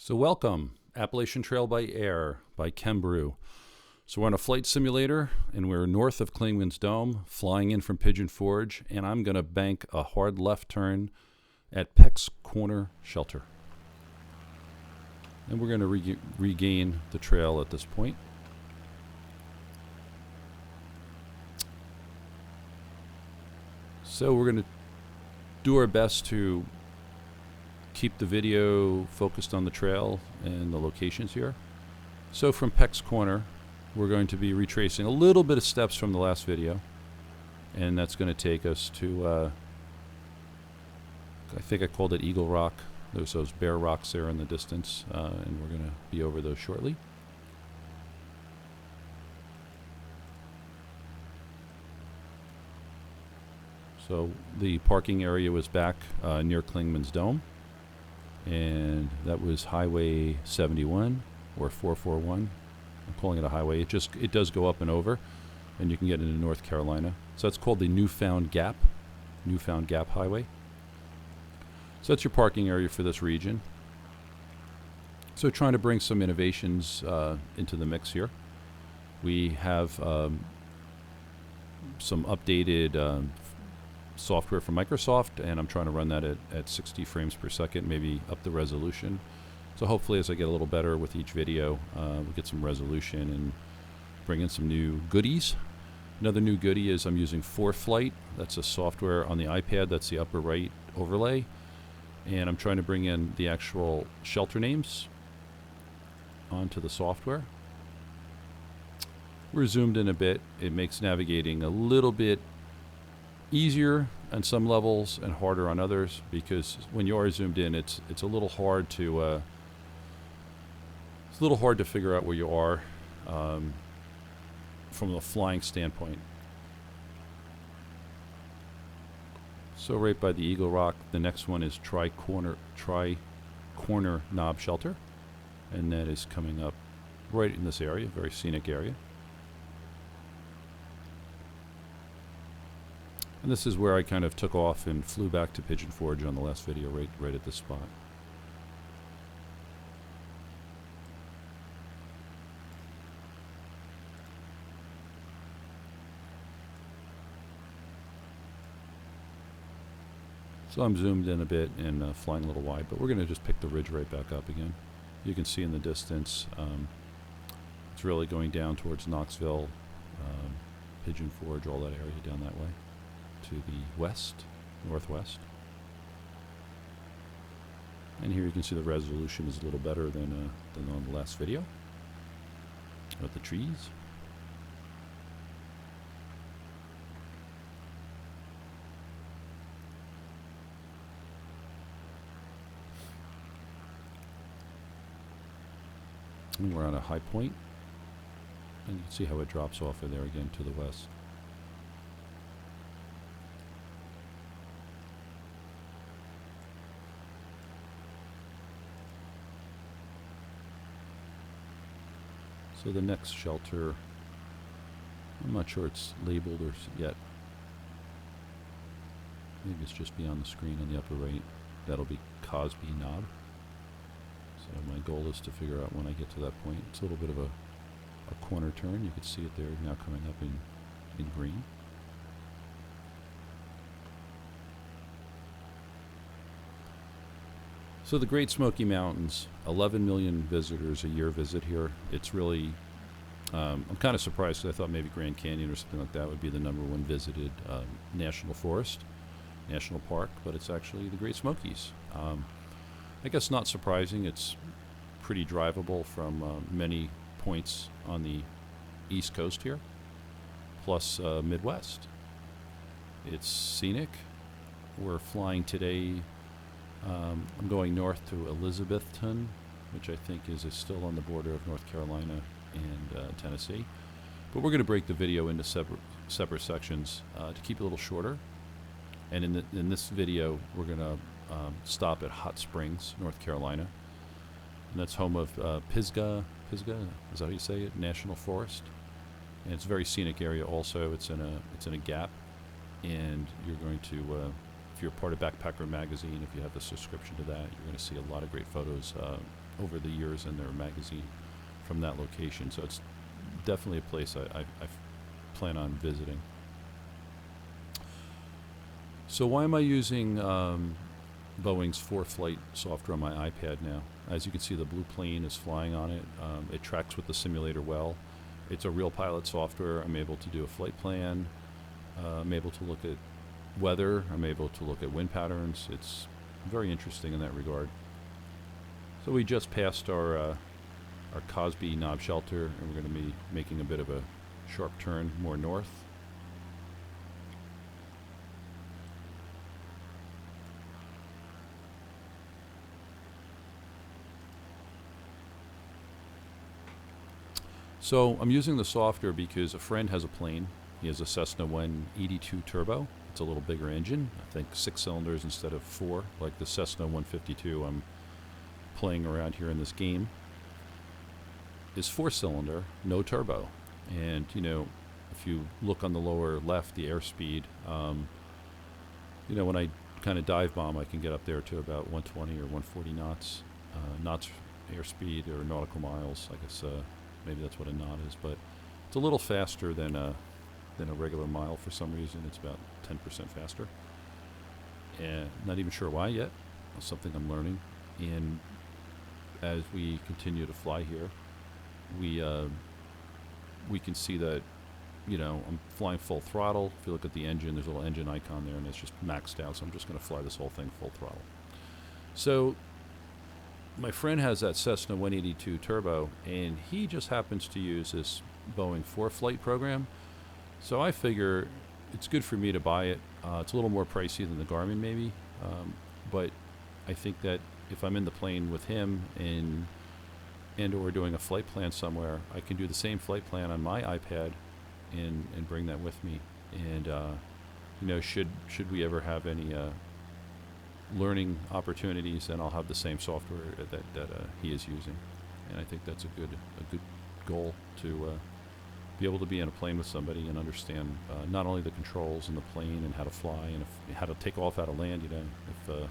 So welcome, Appalachian Trail by Air by Kembrew. So we're on a flight simulator, and we're north of Clingman's Dome, flying in from Pigeon Forge, and I'm going to bank a hard left turn at Pecks Corner Shelter. And we're going to regain the trail at this point. So we're going to do our best to keep the video focused on the trail and the locations here. So from Pecks Corner, we're going to be retracing a little bit of steps from the last video, and that's going to take us to, I think I called it Eagle Rock. There's those bare rocks there in the distance, and we're going to be over those shortly. So the parking area was back near Clingman's Dome, and that was Highway 71 or 441. I'm calling it a highway. It does go up and over, and you can get into North Carolina. So that's called the Newfound Gap Highway. So that's your parking area for this region. So trying to bring some innovations into the mix here. We have some updated software from Microsoft, and I'm trying to run that at 60 frames per second, maybe up the resolution. So hopefully as I get a little better with each video, we'll get some resolution and bring in some new goodies. Another new goodie is I'm using ForeFlight. That's a software on the iPad. That's the upper right overlay. And I'm trying to bring in the actual shelter names onto the software. We're zoomed in a bit. It makes navigating a little bit easier on some levels and harder on others, because when you are zoomed in, it's a little hard to figure out where you are from a flying standpoint. So right by the Eagle Rock, the next one is Tri Corner Knob Shelter, and that is coming up right in this area, very scenic area. And this is where I kind of took off and flew back to Pigeon Forge on the last video, right at this spot. So I'm zoomed in a bit and flying a little wide, but we're going to just pick the ridge right back up again. You can see in the distance, it's really going down towards Knoxville, Pigeon Forge, all that area down that way to the west, northwest. And here you can see the resolution is a little better than on the last video with the trees. And we're on a high point, and you can see how it drops off of there again to the west. So the next shelter, I'm not sure it's labeled or yet. Maybe it's just beyond the screen on the upper right. That'll be Cosby Knob. So my goal is to figure out when I get to that point. It's a little bit of a corner turn. You can see it there now coming up in green. So the Great Smoky Mountains, 11 million visitors a year visit here. It's really, I'm kind of surprised, because I thought maybe Grand Canyon or something like that would be the #1 visited national forest, national park, but it's actually the Great Smokies. I guess not surprising. It's pretty drivable from many points on the East Coast here, plus Midwest. It's scenic. We're flying today. I'm going north to Elizabethton, which I think is still on the border of North Carolina and Tennessee. But we're going to break the video into separate sections to keep it a little shorter. And in this video, we're going to stop at Hot Springs, North Carolina, and that's home of Pisgah, is that how you say it? National Forest, and it's a very scenic area. Also, it's in a gap, and you're going to, if you're part of Backpacker magazine, if you have the subscription to that, you're going to see a lot of great photos over the years in their magazine from that location. So it's definitely a place I plan on visiting. So why am I using Boeing's ForeFlight software on my iPad now? As you can see, the blue plane is flying on it. It tracks with the simulator well. It's a real pilot software. I'm able to do a flight plan. I'm able to look at weather. I'm able to look at wind patterns. It's very interesting in that regard. So we just passed our Cosby Knob Shelter, and we're going to be making a bit of a sharp turn more north. So I'm using the software because a friend has a plane. He has a Cessna 182 turbo. It's a little bigger engine. I think 6 cylinders instead of 4, like the Cessna 152 I'm playing around here in this game. Is 4-cylinder, no turbo. And, you know, if you look on the lower left, the airspeed, you know, when I kind of dive bomb, I can get up there to about 120 or 140 knots. Knots airspeed or nautical miles, I guess. Maybe that's what a knot is, but it's a little faster than a regular mile for some reason. It's about 10% faster. And not even sure why yet. It's something I'm learning. And as we continue to fly here, we can see that, you know, I'm flying full throttle. If you look at the engine, there's a little engine icon there, and it's just maxed out. So I'm just going to fly this whole thing full throttle. So my friend has that Cessna 182 turbo, and he just happens to use this Boeing ForeFlight program. So I figure it's good for me to buy it. It's a little more pricey than the Garmin maybe, but I think that if I'm in the plane with him and or doing a flight plan somewhere, I can do the same flight plan on my iPad and bring that with me. And you know, should we ever have any learning opportunities, then I'll have the same software that he is using. And I think that's a good goal to be able to be in a plane with somebody and understand not only the controls in the plane and how to fly and how to take off, how to land. You know, if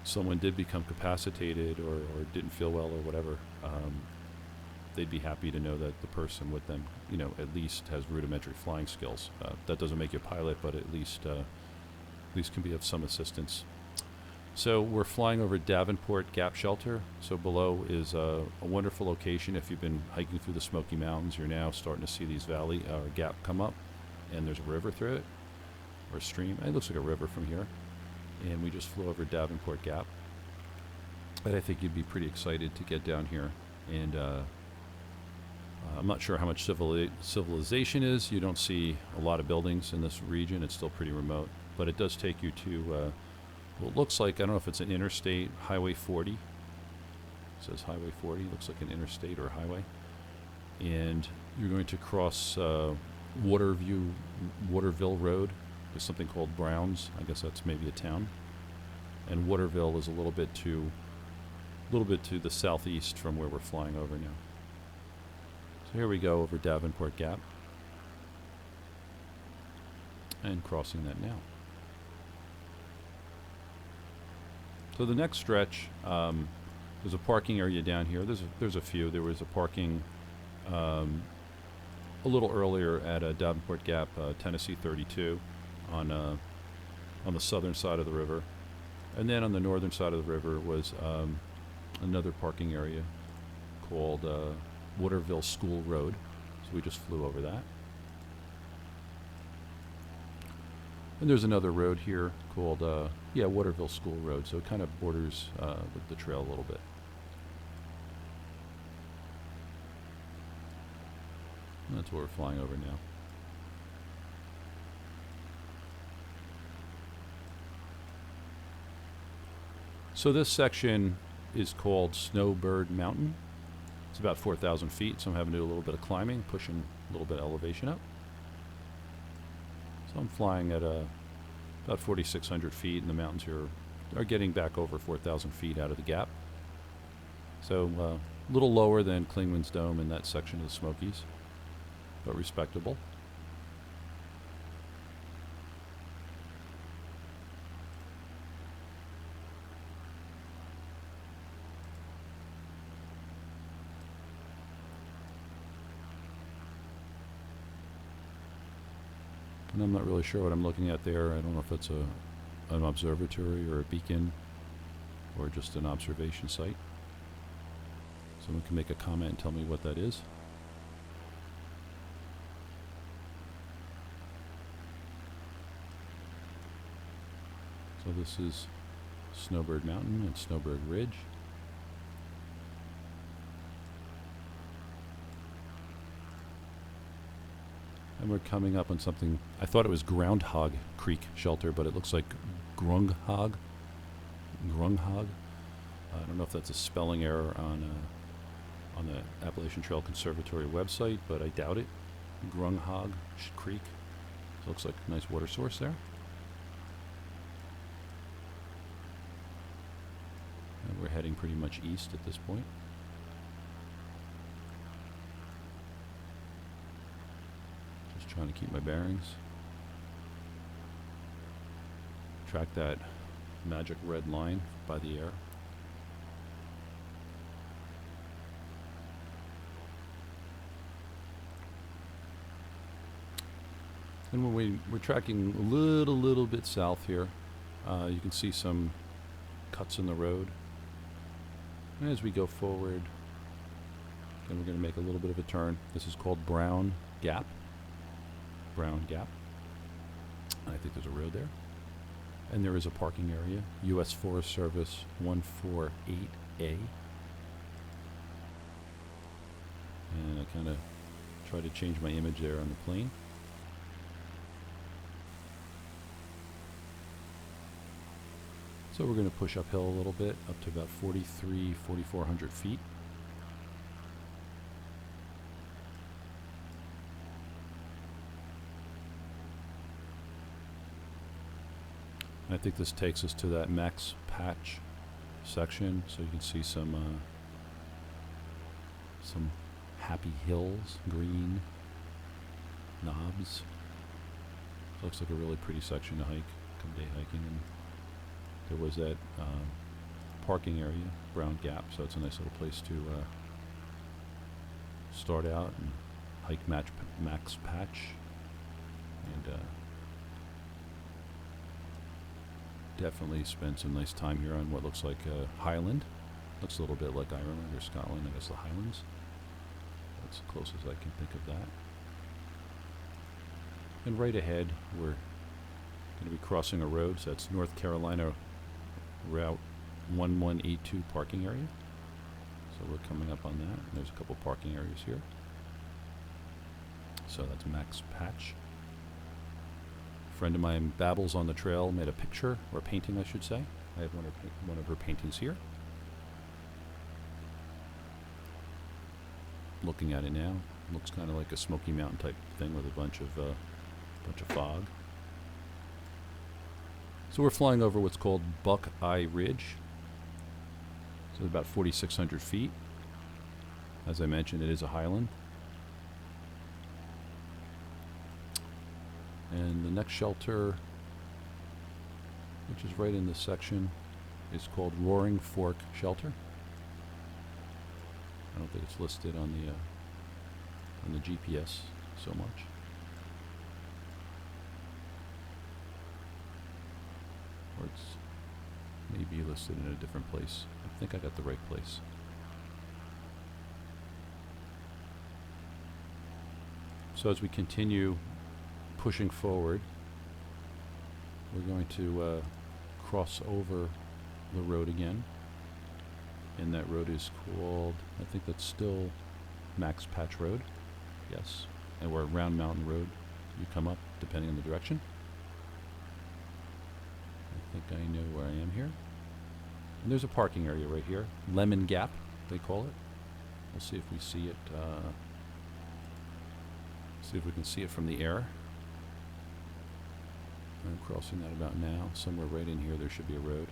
someone did become capacitated or didn't feel well or whatever, they'd be happy to know that the person with them, you know, at least has rudimentary flying skills. That doesn't make you a pilot, but at least can be of some assistance. So we're flying over Davenport Gap Shelter. So below is a wonderful location. If you've been hiking through the Smoky Mountains, you're now starting to see these valley or gap come up, and there's a river through it, or a stream. It looks like a river from here. And we just flew over Davenport Gap. And I think you'd be pretty excited to get down here. And I'm not sure how much civilization is. You don't see a lot of buildings in this region. It's still pretty remote. But it does take you to what looks like, I don't know if it's an interstate, Highway 40. It says Highway 40. Looks like an interstate or a highway. And you're going to cross Waterville Road. There's something called Browns. I guess that's maybe a town. And Waterville is a little bit to the southeast from where we're flying over now. So here we go over Davenport Gap. And crossing that now. So the next stretch, there's a parking area down here. There's a few. There was a parking a little earlier at Davenport Gap, Tennessee 32, on the southern side of the river, and then on the northern side of the river was another parking area called Waterville School Road. So we just flew over that. And there's another road here called, Waterville School Road. So it kind of borders with the trail a little bit. And that's where we're flying over now. So this section is called Snowbird Mountain. It's about 4,000 feet, so I'm having to do a little bit of climbing, pushing a little bit of elevation up. So I'm flying at about 4,600 feet, and the mountains here are getting back over 4,000 feet out of the gap. So a little lower than Klingman's Dome in that section of the Smokies, but respectable. And I'm not really sure what I'm looking at there. I don't know if it's an observatory or a beacon or just an observation site. Someone can make a comment and tell me what that is. So this is Snowbird Mountain and Snowbird Ridge. And we're coming up on something, I thought it was Groundhog Creek shelter, but it looks like Grunghog. I don't know if that's a spelling error on the Appalachian Trail Conservatory website, but I doubt it. Grunghog Creek. So looks like a nice water source there. And we're heading pretty much east at this point. Just trying to keep my bearings. Track that magic red line by the air. And when we're tracking a little bit south here, you can see some cuts in the road. And as we go forward, then we're going to make a little bit of a turn. This is called Brown Gap. Brown Gap. And I think there's a road there. And there is a parking area, U.S. Forest Service 148A. And I kind of try to change my image there on the plane. So we're going to push uphill a little bit, up to about 4,400 feet. And I think this takes us to that max patch section, so you can see some happy hills, green knobs. Looks like a really pretty section to hike, come day hiking. And there was that parking area, Brown Gap, so it's a nice little place to start out and hike max patch. And definitely spend some nice time here on what looks like Highland. Looks a little bit like Ireland or Scotland, I guess the Highlands. That's as close as I can think of that. And right ahead, we're going to be crossing a road, so that's North Carolina Route 1182 parking area. So we're coming up on that. And there's a couple parking areas here. So that's max patch. A friend of mine, Babbles on the trail, made a picture, or painting I should say. I have one of her paintings here. Looking at it now, looks kind of like a Smoky Mountain type thing with a bunch of fog. So we're flying over what's called Buckeye Ridge. So about 4,600 feet. As I mentioned, it is a highland. And the next shelter, which is right in this section, is called Roaring Fork Shelter. I don't think it's listed on the GPS so much. Or it's maybe listed in a different place. I think I got the right place. So as we continue pushing forward, we're going to cross over the road again. And that road is called, I think that's still Max Patch Road. Yes. And we're Round Mountain Road. You come up depending on the direction. I think I know where I am here. And there's a parking area right here. Lemon Gap, they call it. We'll see if we see it. See if we can see it from the air. I'm crossing that about now. Somewhere right in here there should be a road.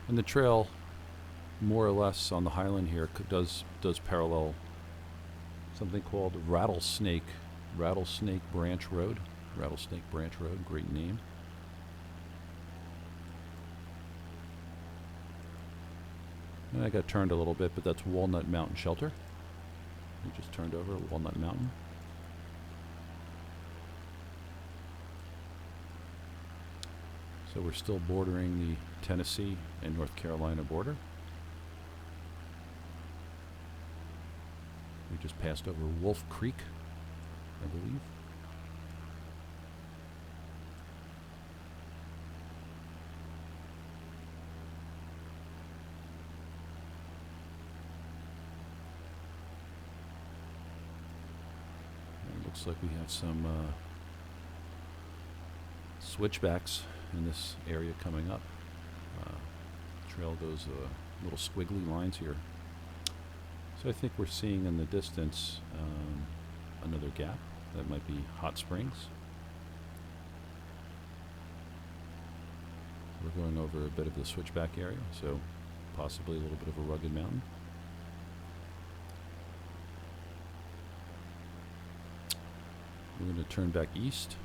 And the trail, more or less on the highland here, does parallel something called Rattlesnake Branch Road. Rattlesnake Branch Road, great name. And I got turned a little bit, but that's Walnut Mountain Shelter. We just turned over Walnut Mountain. So we're still bordering the Tennessee and North Carolina border. We just passed over Wolf Creek, I believe. It looks like we have some switchbacks in this area coming up. Trail goes little squiggly lines here. So I think we're seeing in the distance another gap. That might be Hot Springs. We're going over a bit of the switchback area, so possibly a little bit of a rugged mountain. We're going to turn back east.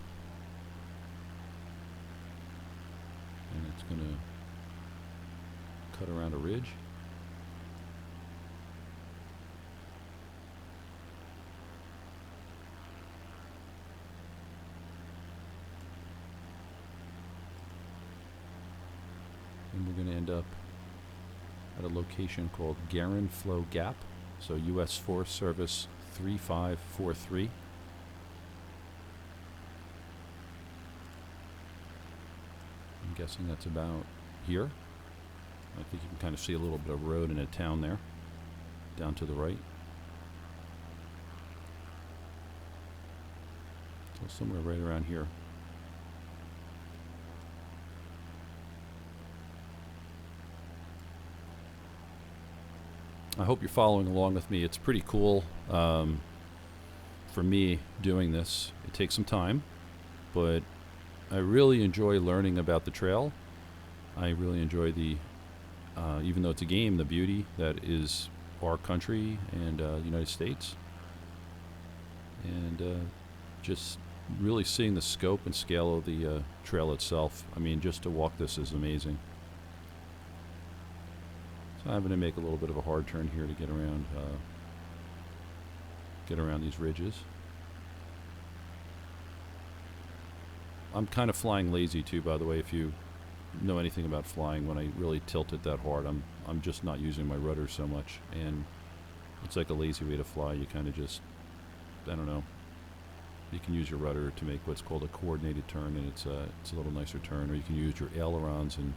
And it's going to cut around a ridge. And we're going to end up at a location called Garand Flow Gap, so US Forest Service 3543. I'm guessing that's about here. I think you can kind of see a little bit of road in a town there, down to the right. So somewhere right around here. I hope you're following along with me. It's pretty cool for me doing this. It takes some time, but I really enjoy learning about the trail. I really enjoy the, even though it's a game, the beauty that is our country and United States. And just really seeing the scope and scale of the trail itself. I mean, just to walk this is amazing. So I'm going to make a little bit of a hard turn here to get around these ridges. I'm kind of flying lazy too, by the way. If you know anything about flying, when I really tilt it that hard, I'm just not using my rudder so much, and it's like a lazy way to fly. You kind of just, I don't know. You can use your rudder to make what's called a coordinated turn, and it's a little nicer turn. Or you can use your ailerons and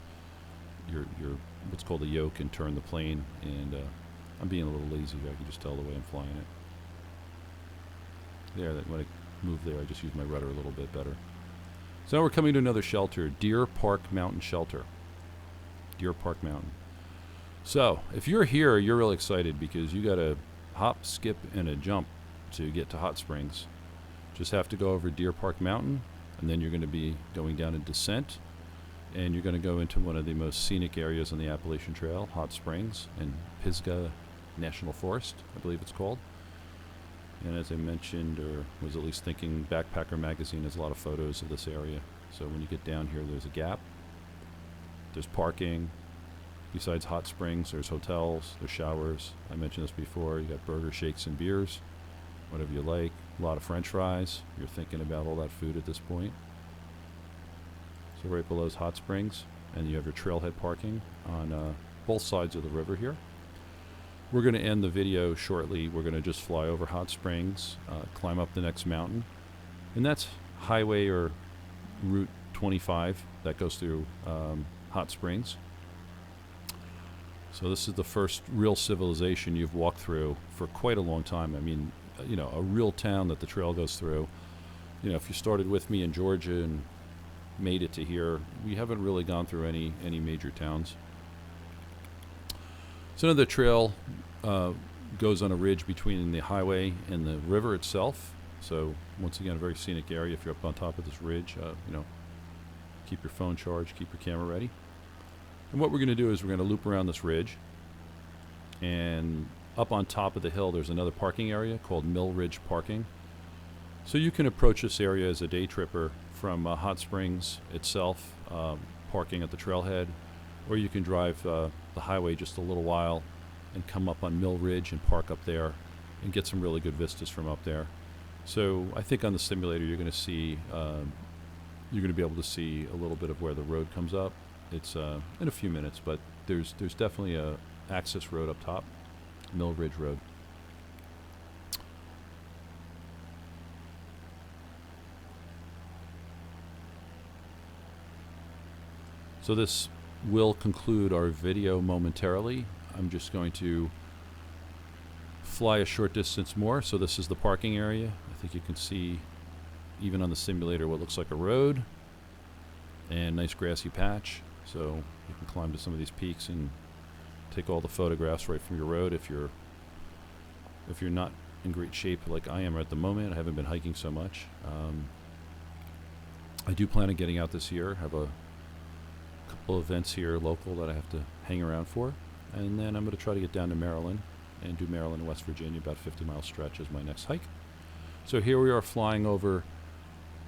your what's called a yoke and turn the plane. And I'm being a little lazy here. I can just tell the way I'm flying it. There, when I move there, I just use my rudder a little bit better. So now we're coming to another shelter, Deer Park Mountain Shelter. Deer Park Mountain. So if you're here, you're really excited because you got to hop, skip, and a jump to get to Hot Springs. Just have to go over Deer Park Mountain, and then you're going to be going down a descent, and you're going to go into one of the most scenic areas on the Appalachian Trail, Hot Springs, and Pisgah National Forest, I believe it's called. And as I mentioned, or was at least thinking, Backpacker Magazine has a lot of photos of this area. So when you get down here, there's a gap. There's parking. Besides hot springs, there's hotels, there's showers. I mentioned this before. You got burgers, shakes, and beers, whatever you like. A lot of French fries. You're thinking about all that food at this point. So right below is hot springs, and you have your trailhead parking on both sides of the river here. We're going to end the video shortly. We're going to just fly over Hot Springs, climb up the next mountain. And that's highway or Route 25 that goes through Hot Springs. So this is the first real civilization you've walked through for quite a long time. I mean, you know, a real town that the trail goes through. You know, if you started with me in Georgia and made it to here, we haven't really gone through any major towns. So now the trail goes on a ridge between the highway and the river itself. So once again, a very scenic area. If you're up on top of this ridge, you know, keep your phone charged, keep your camera ready. And what we're going to do is we're going to loop around this ridge. And up on top of the hill, there's another parking area called Mill Ridge Parking. So you can approach this area as a day tripper from Hot Springs itself, parking at the trailhead, or you can drive the highway just a little while and come up on Mill Ridge and park up there and get some really good vistas from up there. So I think on the simulator you're going to see, you're going to be able to see a little bit of where the road comes up. It's in a few minutes, but there's definitely a access road up top, Mill Ridge Road. So this will conclude our video momentarily. I'm just going to fly a short distance more. So this is the parking area. I think you can see even on the simulator what looks like a road and nice grassy patch. So you can climb to some of these peaks and take all the photographs right from your road if you're not in great shape like I am at the moment. I haven't been hiking so much. I do plan on getting out this year. Have a couple events here local that I have to hang around for, and then I'm going to try to get down to Maryland and do Maryland and West Virginia, about 50-mile stretch as my next hike. So here we are flying over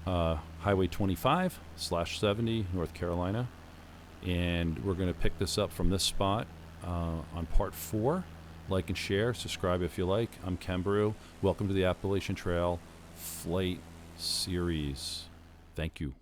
Highway 25/70 North Carolina, and we're going to pick this up from this spot on part 4. Like and share, subscribe if you like. I'm Ken Brew. Welcome to the Appalachian Trail Flight Series. Thank you.